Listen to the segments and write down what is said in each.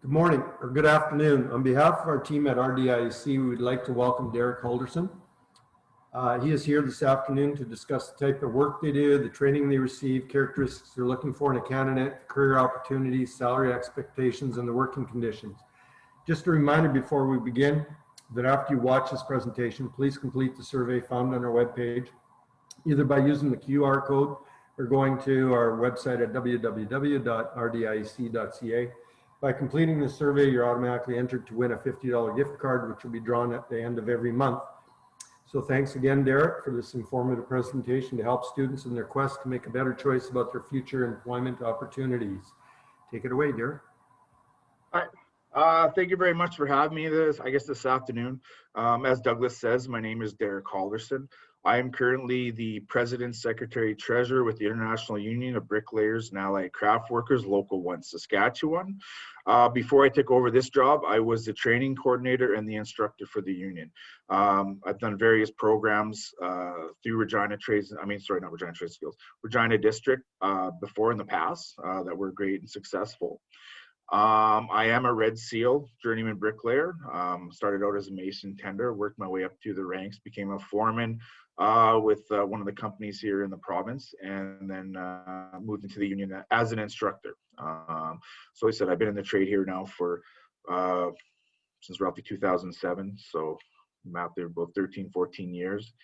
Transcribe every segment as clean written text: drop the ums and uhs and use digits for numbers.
Good morning or good afternoon. On behalf of our team at RDIC, we would like to welcome Derek Halderson. He is here this afternoon to discuss the type of work they do, the training they receive, characteristics they're looking for in a candidate, career opportunities, salary expectations, and the working conditions. Just a reminder before we begin that after you watch this presentation, please complete the survey found on our webpage, either by using the QR code or going to our website at www.rdic.ca. By completing the survey, you're automatically entered to win a $50 gift card, which will be drawn at the end of every month. So thanks again, Derek, for this informative presentation to help students in their quest to make a better choice about their future employment opportunities. Take it away, Derek. Hi. Thank you very much for having me this afternoon. As Douglas says, my name is Derek Halderson. I am currently the President, Secretary, Treasurer with the International Union of Bricklayers and Allied Craft Workers, Local 1, Saskatchewan. Before I took over this job, I was the training coordinator and the instructor for the union. I've done various programs through Regina District before in the past that were great and successful. I am a Red Seal journeyman bricklayer. Started out as a mason tender, worked my way up through the ranks, became a foreman with one of the companies here in the province, and then moved into the union as an instructor. So I said I've been in the trade here now for since roughly 2007, so I'm out there about 13, 14 years.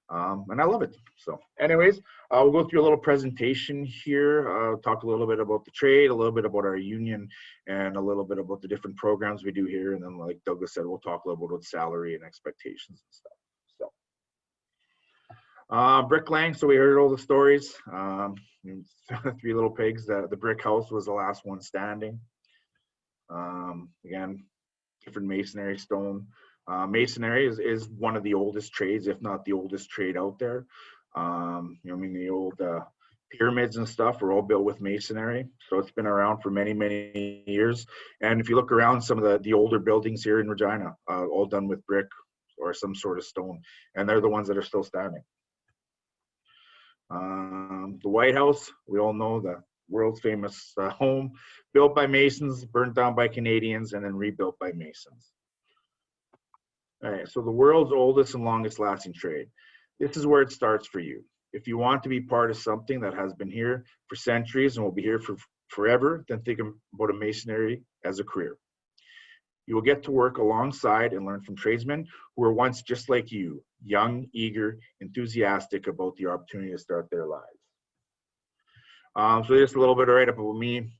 And I love it. So anyways, we'll go through a little presentation here, talk a little bit about the trade, a little bit about our union, and a little bit about the different programs we do here. And then, like Douglas said, we'll talk a little bit about salary and expectations and stuff. So bricklaying, so we heard all the stories. 3 little pigs. The brick house was the last one standing. Again, different masonry, stone. Masonry is one of the oldest trades, if not the oldest trade out there. The old pyramids and stuff were all built with masonry, so it's been around for many, many years. And if you look around some of the older buildings here in Regina, all done with brick or some sort of stone, and they're the ones that are still standing. The White House, we all know, the world's famous home, built by Masons, burnt down by Canadians, and then rebuilt by Masons. All right, so the world's oldest and longest lasting trade. This is where it starts for you. If you want to be part of something that has been here for centuries and will be here for forever, then think about a masonry as a career. You will get to work alongside and learn from tradesmen who were once just like you, young, eager, enthusiastic about the opportunity to start their lives. So just a little bit right up about me.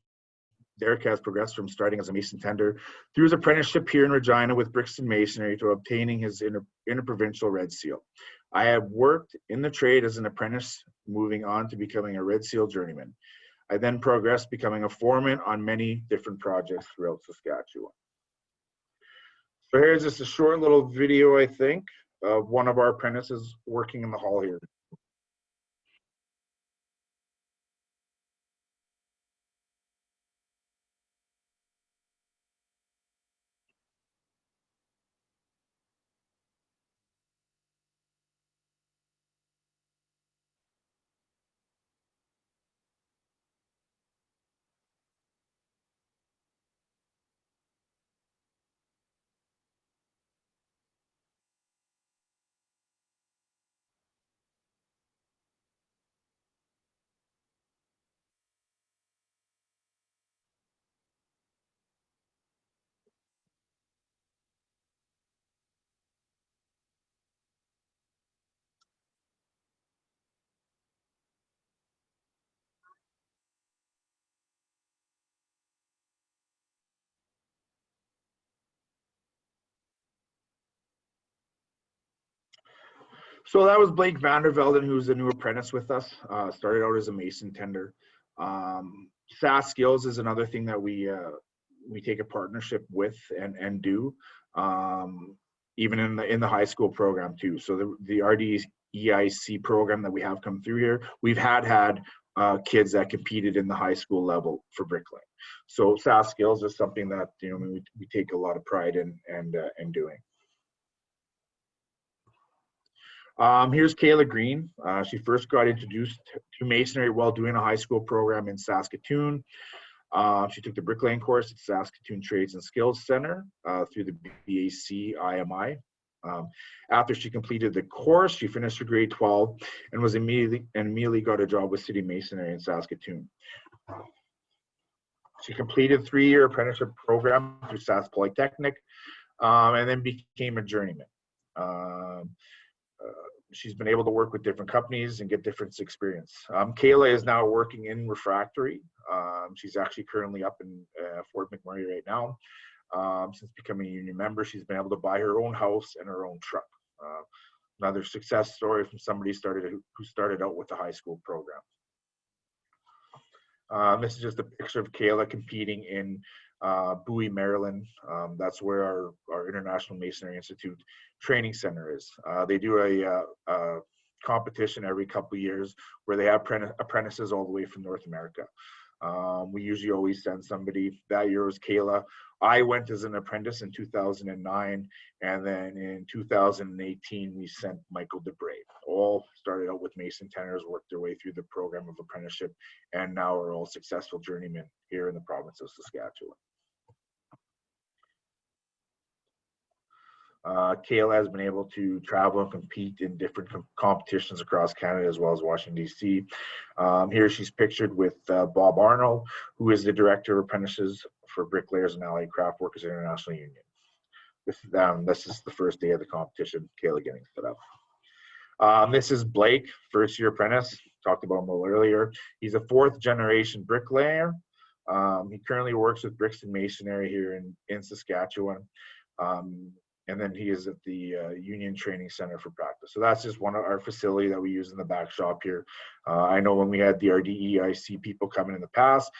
Derek has progressed from starting as a mason tender through his apprenticeship here in Regina with Brixton Masonry to obtaining his interprovincial Red Seal. I have worked in the trade as an apprentice, moving on to becoming a Red Seal journeyman. I then progressed, becoming a foreman on many different projects throughout Saskatchewan. So here's just a short little video, I think, of one of our apprentices working in the hall here. So that was Blake Vandervelden, who's a new apprentice with us. Started out as a mason tender. SAS Skills is another thing that we take a partnership with and do, even in the high school program too. So the RDEIC program that we have come through here, we've had kids that competed in the high school level for bricklaying. So SAS Skills is something that we take a lot of pride in doing. Here's Kayla Green. She first got introduced to masonry while doing a high school program in Saskatoon. She took the bricklaying course at Saskatoon Trades and Skills Center through the BAC IMI. After she completed the course, she finished her grade 12 and was immediately got a job with City Masonry in Saskatoon. She completed a 3-year apprenticeship program through Sask Polytechnic and then became a journeyman. She's been able to work with different companies and get different experience. Kayla is now working in refractory. She's actually currently up in Fort McMurray right now. Since becoming a union member, she's been able to buy her own house and her own truck. Another success story from somebody who started out with a high school program. This is just a picture of Kayla competing in Bowie, Maryland. That's where our International Masonry Institute training center is. They do a competition every couple of years where they have apprentices all the way from North America. We usually always send somebody. That year was Kayla. I went as an apprentice in 2009, and then in 2018 we sent Michael DeBray. All started out with Mason tenors, worked their way through the program of apprenticeship, and now are all successful journeymen here in the province of Saskatchewan. Kayla has been able to travel and compete in different competitions across Canada as well as Washington, D.C. Here she's pictured with Bob Arnold, who is the Director of Apprentices for Bricklayers and Allied Craft Workers International Union. This is the first day of the competition, Kayla getting set up. This is Blake, first-year apprentice. Talked about him a little earlier. He's a 4th-generation bricklayer. He currently works with Brixton Masonry here in Saskatchewan. And then he is at the Union Training Center for practice. So that's just one of our facility that we use in the back shop here. I know when we had the RDEIC people coming in the past,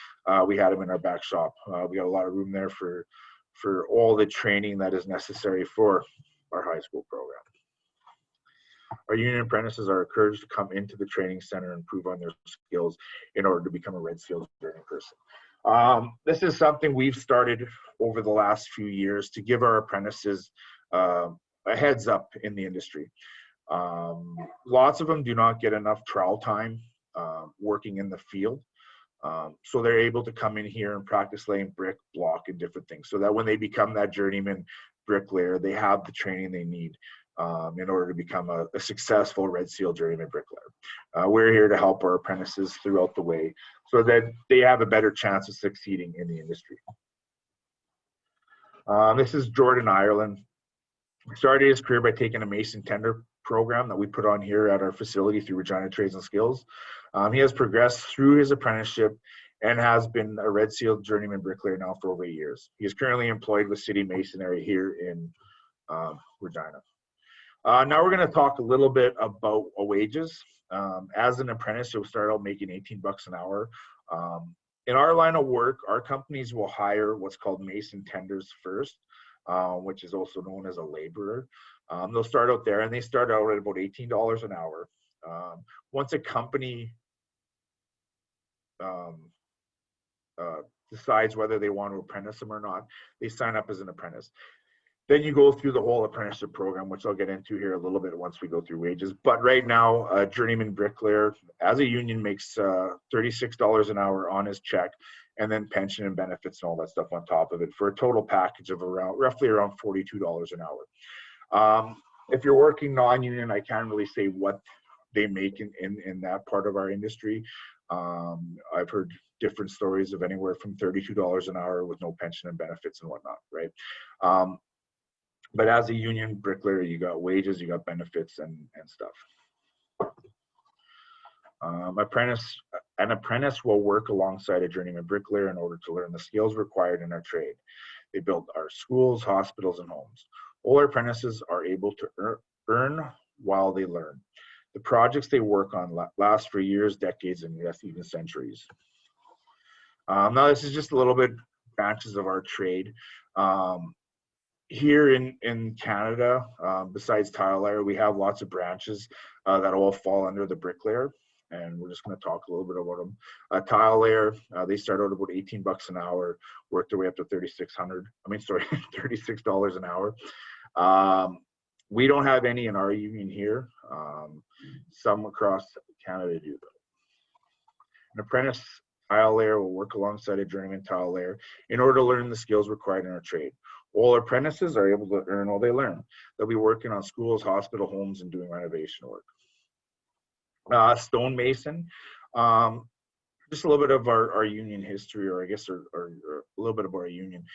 we had them in our back shop. We got a lot of room there for all the training that is necessary for our high school program. Our union apprentices are encouraged to come into the training center and improve on their skills in order to become a Red Seal journey person. This is something we've started over the last few years to give our apprentices a heads up in the industry. Lots of them do not get enough trial time working in the field. So they're able to come in here and practice laying brick, block, and different things so that when they become that journeyman bricklayer, they have the training they need in order to become a successful Red Seal journeyman bricklayer. We're here to help our apprentices throughout the way so that they have a better chance of succeeding in the industry. This is Jordan Ireland. He started his career by taking a Mason tender program that we put on here at our facility through Regina Trades and Skills. He has progressed through his apprenticeship and has been a Red Seal journeyman bricklayer now for over 8 years. He is currently employed with City Masonry here in Regina. Now we're going to talk a little bit about wages. As an apprentice, you'll start out making 18 bucks an hour. In our line of work, our companies will hire what's called Mason tenders first, which is also known as a laborer. They'll start out there, and they start out at about $18 an hour. Once a company decides whether they want to apprentice them or not, they sign up as an apprentice. Then you go through the whole apprenticeship program, which I'll get into here a little bit once we go through wages. But right now, a journeyman bricklayer as a union makes $36 an hour on his check, and then pension and benefits and all that stuff on top of it for a total package of roughly around $42 an hour. If you're working non-union, I can't really say what they make in that part of our industry. I've heard different stories of anywhere from $32 an hour with no pension and benefits and whatnot, right? But as a union bricklayer, you got wages, you got benefits and stuff. An apprentice will work alongside a journeyman bricklayer in order to learn the skills required in our trade. They build our schools, hospitals, and homes. All our apprentices are able to earn while they learn. The projects they work on last for years, decades, and yes, even centuries. Now, this is just a little bit branches of our trade. Here in Canada, besides tile layer, we have lots of branches that all fall under the bricklayer, and we're just going to talk a little bit about them. Tile layer, they start out about 18 bucks an hour, work their way up to $36 an hour. We don't have any in our union here. Some across Canada do though. An apprentice tile layer will work alongside a journeyman tile layer in order to learn the skills required in our trade. All apprentices are able to earn all they learn. They'll be working on schools, hospital, homes, and doing renovation work. Stonemason, just a little bit of our union history, or I guess or a little bit about our union.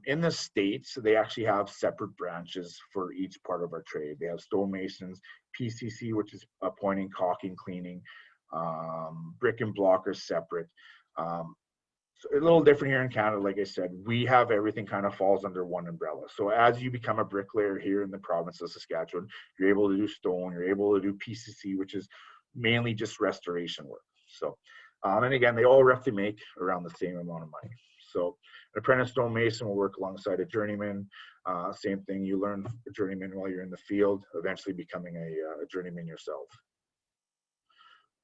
In the States, they actually have separate branches for each part of our trade. They have stonemasons, PCC, which is pointing, caulking, cleaning, brick and block are separate. So a little different here in Canada, like I said, we have everything kind of falls under one umbrella. So as you become a bricklayer here in the province of Saskatchewan, you're able to do stone, you're able to do PCC, which is mainly just restoration work. So, and again, they all roughly make around the same amount of money. So an apprentice stonemason will work alongside a journeyman. Same thing, you learn a journeyman while you're in the field, eventually becoming a journeyman yourself.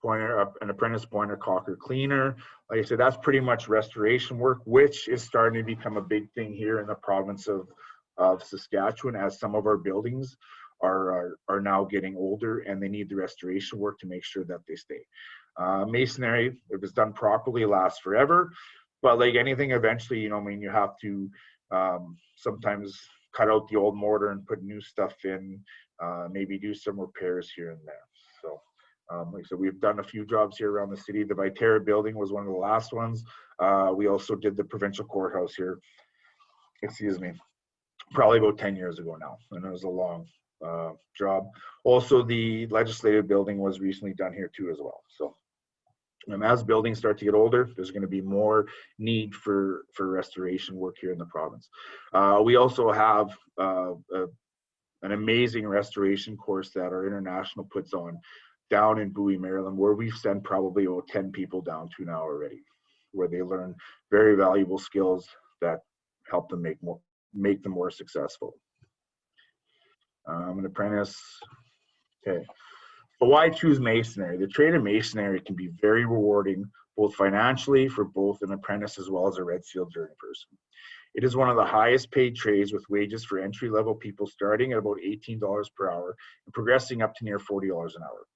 Pointer, an apprentice pointer, caulker, cleaner. Like I said, that's pretty much restoration work, which is starting to become a big thing here in the province of Saskatchewan, as some of our buildings are now getting older and they need the restoration work to make sure that they stay. Masonry, if it's done properly, lasts forever, but like anything, eventually, you know, I mean, you have to sometimes cut out the old mortar and put new stuff in, maybe do some repairs here and there. So. Like I said, we've done a few jobs here around the city. The Viterra building was one of the last ones. We also did the Provincial Courthouse here, excuse me, probably about 10 years ago now, and it was a long job. Also, the legislative building was recently done here too as well. So as buildings start to get older, there's going to be more need for restoration work here in the province. We also have an amazing restoration course that our international puts on down in Bowie, Maryland, where we've sent probably about 10 people down to now already, where they learn very valuable skills that help them make them more successful. An apprentice, okay. But why choose masonry? The trade of masonry can be very rewarding, both financially for both an apprentice as well as a red seal journey person. It is one of the highest paid trades, with wages for entry-level people starting at about $18 per hour and progressing up to near $40 an hour.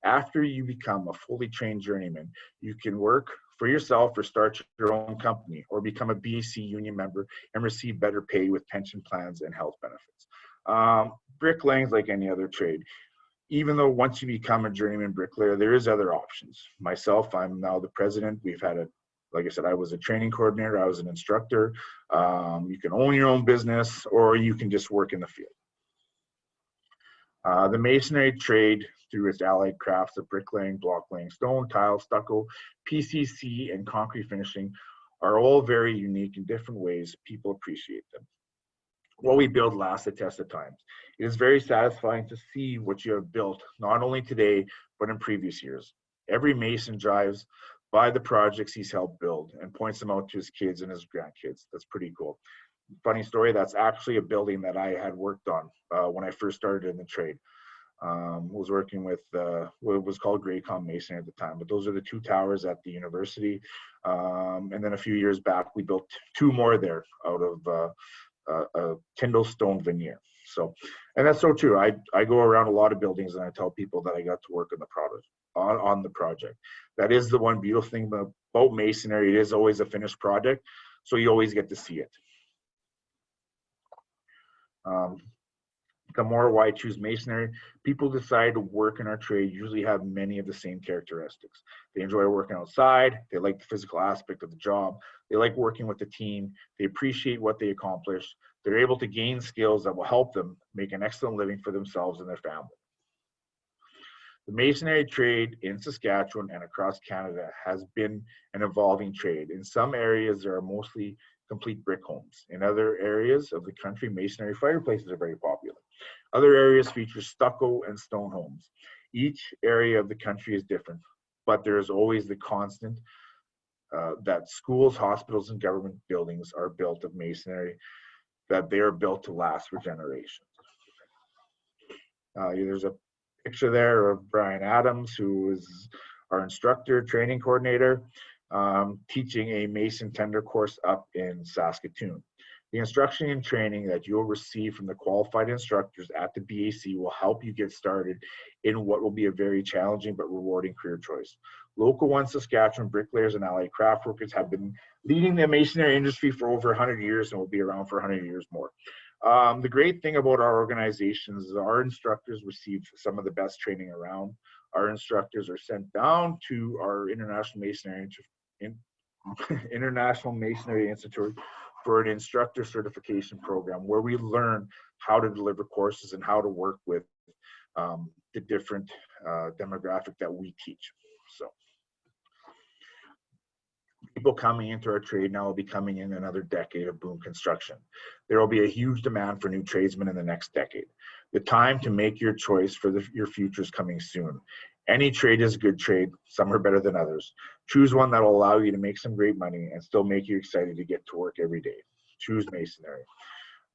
After you become a fully trained journeyman, you can work for yourself or start your own company, or become a BC union member and receive better pay with pension plans and health benefits. Bricklaying is like any other trade. Even though once you become a journeyman bricklayer, there is other options. Myself, I'm now the president. We've had like I said, I was a training coordinator, I was an instructor. You can own your own business, or you can just work in the field. The masonry trade, through its allied crafts of bricklaying, block laying, stone, tile, stucco, PCC, and concrete finishing, are all very unique in different ways. People appreciate them. What we build lasts the test of time. It is very satisfying to see what you have built, not only today, but in previous years. Every mason drives by the projects he's helped build and points them out to his kids and his grandkids. That's pretty cool. Funny story, that's actually a building that I had worked on when I first started in the trade. Was working with what was called Graycom Masonry at the time, but those are the two towers at the university. And then a few years back, we built two more there out of a Tyndall stone veneer. So, and that's so true. I go around a lot of buildings and I tell people that I got to work on the product, on the project. That is the one beautiful thing about masonry. It is always a finished project, so you always get to see it. The more why choose masonry, people decide to work in our trade usually have many of the same characteristics. They enjoy working outside, they like the physical aspect of the job, they like working with the team, they appreciate what they accomplish, they're able to gain skills that will help them make an excellent living for themselves and their family. The masonry trade in Saskatchewan and across Canada has been an evolving trade. In some areas, there are mostly complete brick homes. In other areas of the country, masonry fireplaces are very popular. Other areas feature stucco and stone homes. Each area of the country is different, but there is always the constant that schools, hospitals, and government buildings are built of masonry, that they are built to last for generations. There's a picture there of Brian Adams, who is our instructor, training coordinator, teaching a Mason tender course up in Saskatoon. The instruction and training that you'll receive from the qualified instructors at the BAC will help you get started in what will be a very challenging but rewarding career choice. Local One Saskatchewan, Bricklayers, and Allied Craftworkers have been leading the masonry industry for over 100 years and will be around for 100 years more. The great thing about our organizations is our instructors receive some of the best training around. Our instructors are sent down to our International Masonry Institute for an instructor certification program where we learn how to deliver courses and how to work with the different demographic that we teach. So people coming into our trade now will be coming in another decade of boom construction. There will be a huge demand for new tradesmen in the next decade. The time to make your choice for your future is coming soon. Any trade is a good trade. Some are better than others. Choose one that will allow you to make some great money and still make you excited to get to work every day. Choose Masonry.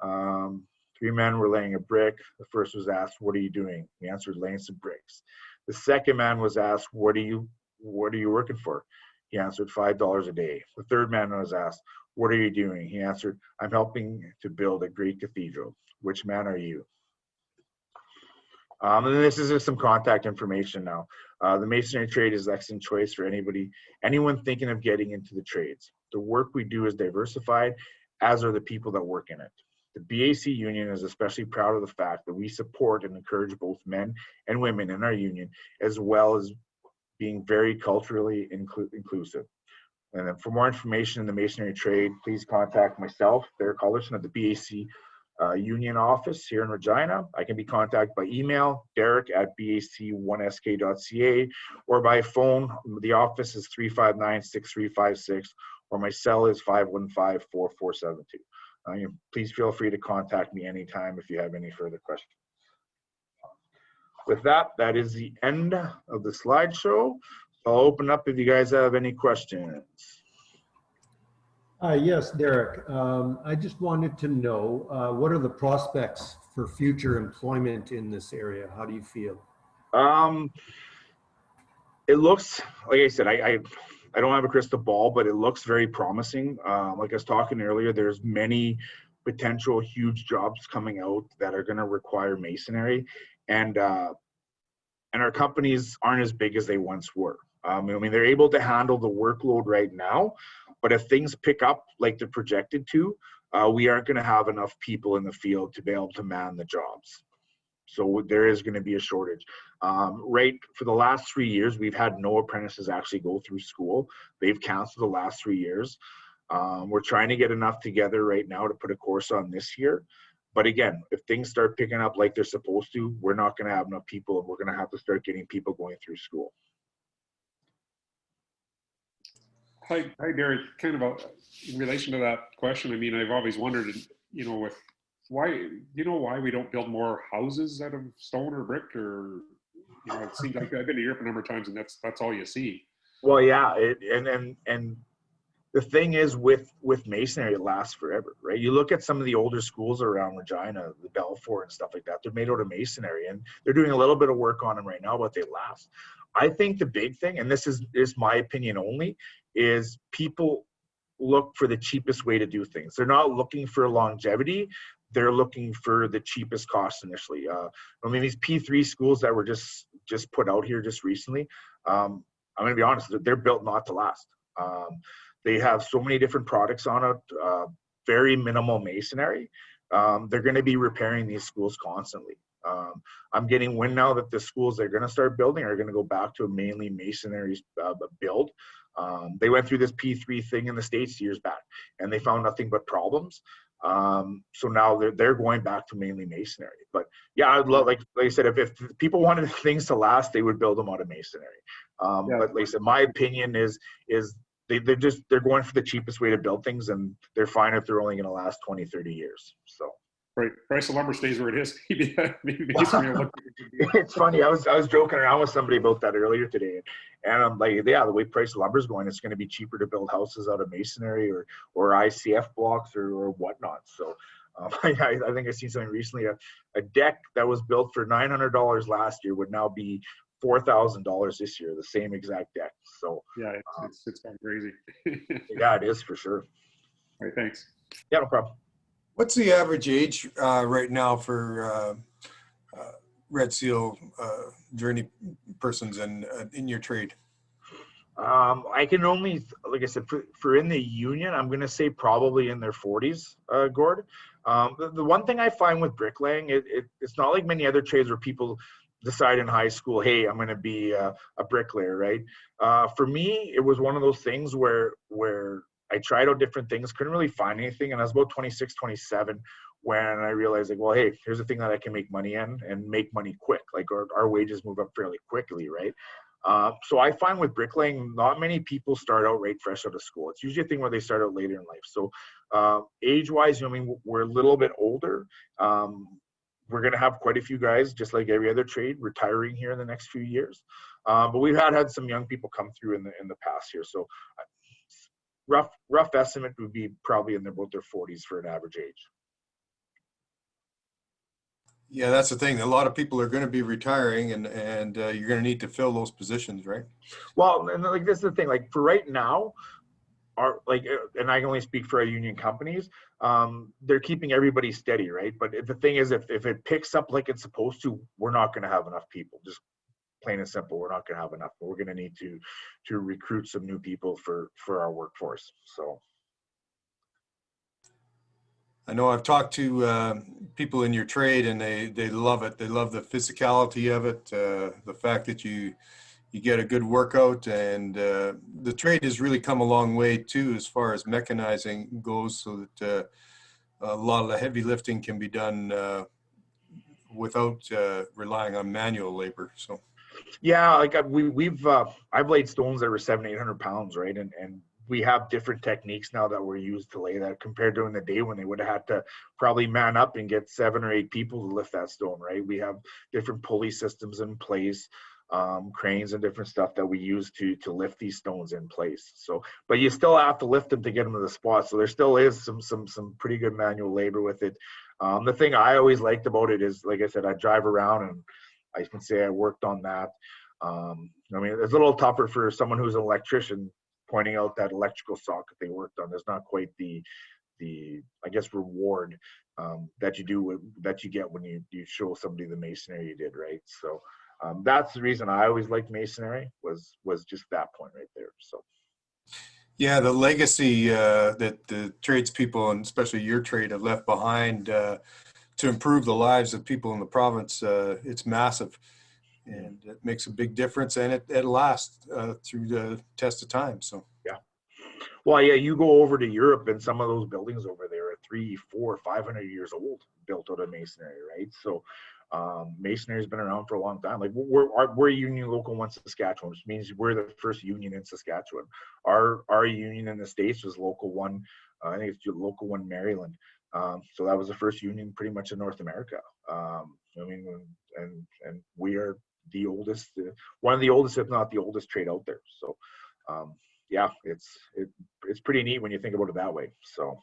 3 men were laying a brick. The first was asked, "What are you doing?" He answered, "Laying some bricks." The second man was asked, what are you working for?" He answered, $5 a day. The third man was asked, "What are you doing?" He answered, "I'm helping to build a great cathedral." Which man are you? And then this is just some contact information now. The masonry trade is an excellent choice for anyone thinking of getting into the trades. The work we do is diversified, as are the people that work in it. The BAC union is especially proud of the fact that we support and encourage both men and women in our union, as well as being very culturally inclusive. And then for more information in the masonry trade, please contact myself, Derek Alderson, at the BAC union office here in Regina. I can be contacted by email, derek@bac1sk.ca, or by phone. The office is 359-6356, or my cell is 515-4472. Please feel free to contact me anytime if you have any further questions. With that, that is the end of the slideshow. I'll open up if you guys have any questions. Yes, Derek. I just wanted to know, what are the prospects for future employment in this area? How do you feel? It looks, like I said, I don't have a crystal ball, but it looks very promising. Like I was talking earlier, there's many potential huge jobs coming out that are going to require masonry, and our companies aren't as big as they once were. I mean, they're able to handle the workload right now, but if things pick up like they're projected to, we aren't going to have enough people in the field to be able to man the jobs. So there is going to be a shortage. Right, for the last 3 years, we've had no apprentices actually go through school. They've canceled the last 3 years. We're trying to get enough together right now to put a course on this year. But again, if things start picking up like they're supposed to, we're not going to have enough people, and we're going to have to start getting people going through school. Hi, Derek. Kind of in relation to that question, I mean, I've always wondered, with why we don't build more houses out of stone or brick, or it seems like I've been to Europe a number of times, and that's all you see. Well, yeah, and the thing is with masonry, it lasts forever, right? You look at some of the older schools around Regina, the Belfort and stuff like that, they're made out of masonry, and they're doing a little bit of work on them right now, but they last. I think the big thing, and this is my opinion only, is people look for the cheapest way to do things. They're not looking for longevity. They're looking for the cheapest cost initially. I mean, these P3 schools that were just put out here just recently, I'm going to be honest, they're built not to last. They have so many different products on it, very minimal masonry. They're going to be repairing these schools constantly. I'm getting wind now that the schools they're going to start building are going to go back to a mainly masonry build. They went through this P3 thing in the States years back, and they found nothing but problems. So now they're going back to mainly masonry. But yeah, I'd love, like I said, if people wanted things to last, they would build them out of masonry. But like I said, my opinion is they're going for the cheapest way to build things, and they're fine if they're only going to last 20, 30 years. So. Right, price of lumber stays where it is. Maybe masonry will look like it's funny. I was joking around with somebody about that earlier today, and I'm like, yeah, the way price of lumber is going, it's going to be cheaper to build houses out of masonry or ICF blocks or whatnot. So I think I seen something recently. A deck that was built for $900 last year would now be $4,000 this year. The same exact deck. So yeah, it's gone crazy. Yeah, it is for sure. All right, thanks. Yeah, no problem. What's the average age right now for Red Seal journey persons in your trade? I can only, like I said, for in the union, I'm going to say probably in their 40s, Gord. The one thing I find with bricklaying, it's not like many other trades where people decide in high school, hey, I'm going to be a bricklayer, right? For me, it was one of those things where I tried out different things, couldn't really find anything. And I was about 26, 27 when I realized, like, well, hey, here's a thing that I can make money in and make money quick. Like our wages move up fairly quickly, right? So I find with bricklaying, not many people start out right fresh out of school. It's usually a thing where they start out later in life. So age-wise, I mean, we're a little bit older. We're going to have quite a few guys, just like every other trade, retiring here in the next few years. But we've had some young people come through in the past year. So rough estimate would be probably in about their 40s for an average age. Yeah, that's the thing. A lot of people are going to be retiring, and you're going to need to fill those positions, right? Well, and like this is the thing. Like for right now, and I can only speak for our union companies. They're keeping everybody steady, right? But the thing is, if it picks up like it's supposed to, we're not going to have enough people. Just plain and simple, we're not going to have enough. We're going to need to recruit some new people for our workforce. So. I know I've talked to people in your trade, and they love it. They love the physicality of it, the fact that you get a good workout, and the trade has really come a long way too as far as mechanizing goes, so that a lot of the heavy lifting can be done without relying on manual labor. So. Yeah, like I've laid stones that were 700-800 pounds, right? And we have different techniques now that we're used to lay that compared to in the day when they would have had to probably man up and get 7 or 8 people to lift that stone, right? We have different pulley systems in place, cranes and different stuff that we use to lift these stones in place. So, but you still have to lift them to get them to the spot. So there still is some pretty good manual labor with it. The thing I always liked about it is, like I said, I drive around and I can say I worked on that. I mean, it's a little tougher for someone who's an electrician pointing out that electrical socket they worked on. There's not quite the I guess reward that you get when you show somebody the masonry you did, right? So that's the reason I always liked masonry was just that point right there. So. Yeah, the legacy that the tradespeople, and especially your trade, have left behind to improve the lives of people in the province, it's massive. And it makes a big difference, and it lasts through the test of time. So yeah, well, yeah, you go over to Europe, and some of those buildings over there are 300, 400, 500 years old, built out of masonry, right? So masonry has been around for a long time. Like we're a union local 1 Saskatchewan, which means we're the first union in Saskatchewan. Our union in the States was local 1. I think it's local 1 Maryland. So that was the first union pretty much in North America. I mean, and we are the oldest, one of the oldest, if not the oldest trade out there. So yeah, it's pretty neat when you think about it that way. So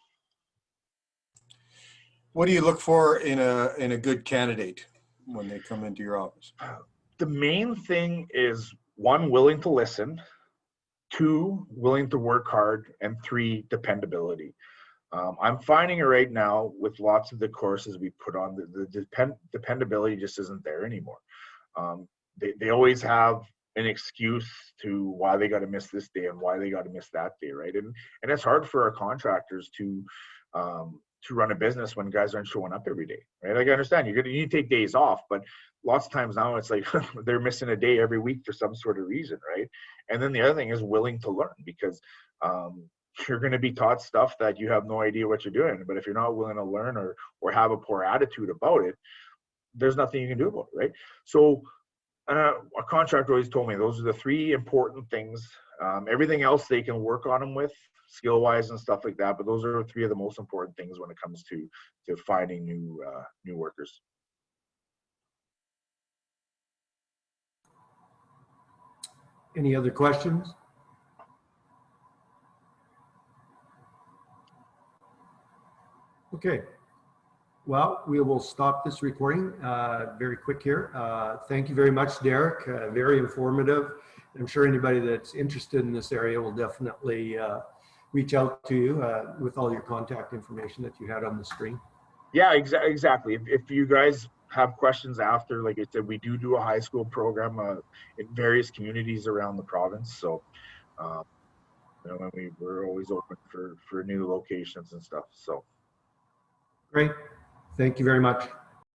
what do you look for in a good candidate when they come into your office? The main thing is 1, willing to listen, 2, willing to work hard, and 3, dependability. I'm finding it right now with lots of the courses we put on, the dependability just isn't there anymore. They always have an excuse to why they got to miss this day and why they got to miss that day, right? And it's hard for our contractors to run a business when guys aren't showing up every day, right? Like I understand you need to take days off, but lots of times now it's like they're missing a day every week for some sort of reason, right? And then the other thing is willing to learn, because you're going to be taught stuff that you have no idea what you're doing. But if you're not willing to learn or have a poor attitude about it, there's nothing you can do about it, right? So a contractor always told me those are the 3 important things. Everything else they can work on them with skill wise and stuff like that, but those are 3 of the most important things when it comes to finding new workers. Any other questions? Okay. Well, we will stop this recording very quick here. Thank you very much, Derek. Very informative. I'm sure anybody that's interested in this area will definitely reach out to you with all your contact information that you had on the screen. Yeah, exactly. If you guys have questions after, like I said, we do a high school program in various communities around the province. So You know, and we're always open for new locations and stuff. So Great. Thank you very much.